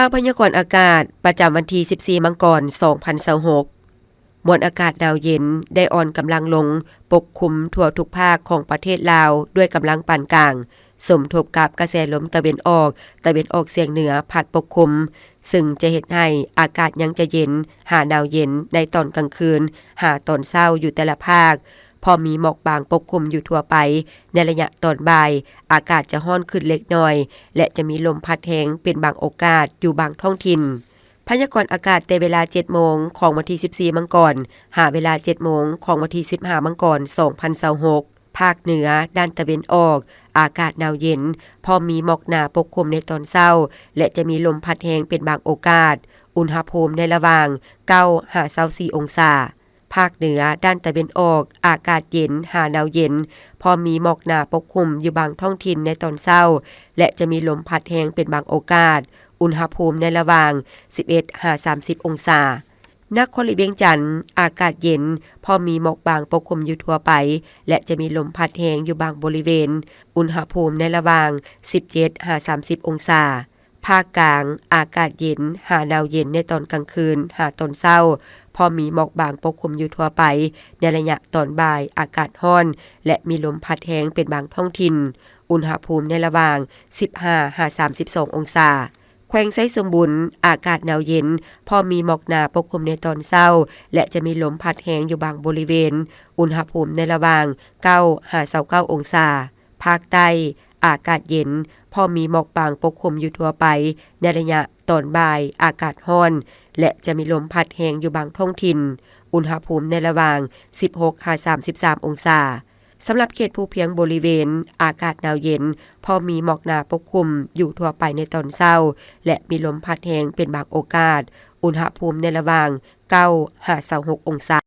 ข่าวพยากรณ์อากาศประจำวันที่14มังกร2026มวลอากาศหนาวเย็นได้อ่อนกำลังลงปกคลุมทั่วทุกภาคของประเทศลาวด้วยกำลังปานกลางสมทบกับกระแสลมตะวันออกเฉียงเหนือพัดปกคลุมซึ่งจะเฮ็ดให้อากาศยังจะเย็นหาหนาวเย็นในตอนกลางคืนหาตอนเช้าอยู่แต่ละภาคพอมีหมอกบางปกคลุมอยู่ทั่วไปในระยะตอนบ่ายอากาศจะร้อนขึ้นเล็กน้อยและจะมีลมพัดแรงเป็นบางโอกาสอยู่บางท้องถิ่นพยากรณ์อากาศแต่เวลา 7 โมงของวันที่14มังกรหาเวลา 7 โมงของวันที่15มังกร2026ภาคเหนือด้านตะวันออกอากาศหนาวเย็นพอมีหมอกหนาปกคลุมในตอนเช้าและจะมีลมพัดแรงเป็นบางโอกาสอุณหภูมิในระหว่าง9-24องศาภาคเหนือด้านตะวันออกอากาศเย็นหาหนาวเย็นพอมีหมอกหนาปกคลุมอยู่บางท้องถิ่นในตอนเช้าและจะมีลมพัดแรงเป็นบางโอกาสอุณหภูมิในระหว่าง11-30องศานครหลวงเวียงจันทน์อากาศเย็นพอมีหมอกบางปกคลุมอยู่ทั่วไปและจะมีลมพัดแรงอยู่บางบริเวณอุณหภูมิในระหว่าง17-30องศาภาคกลางอากาศเย็นหาหนาวเย็นในตอนกลางคืนหาตอนเช้าพอมีหมอกบางปกคลุมอยู่ทั่วไปในระยะตอนบ่ายอากาศร้อนและมีลมพัดแรงเป็นบางท้องถิ่นอุณหภูมิในระหว่าง15-32องศาแขวงไซสมบูรณ์อากาศหนาวเย็นพอมีหมอกหนาปกคลุมในตอนเช้าและจะมีลมพัดแรงอยู่บางบริเวณอุณหภูมิในระหว่าง9-29องศาภาคใต้อากาศเย็นพอมีหมอกบางปกคลุมอยู่ทั่วไปในระยะตอนบ่ายอากาศร้อนและจะมีลมพัดแรงอยู่บางท้องถิ่นอุณหภูมิในระหว่าง16-33องศาสำหรับเขตภูเพียงบริเวณอากาศหนาวเย็นพอมีหมอกหนาปกคลุมอยู่ทั่วไปในตอนเช้าและมีลมพัดแรงเป็นบางโอกาสอุณหภูมิในระหว่าง9-26องศา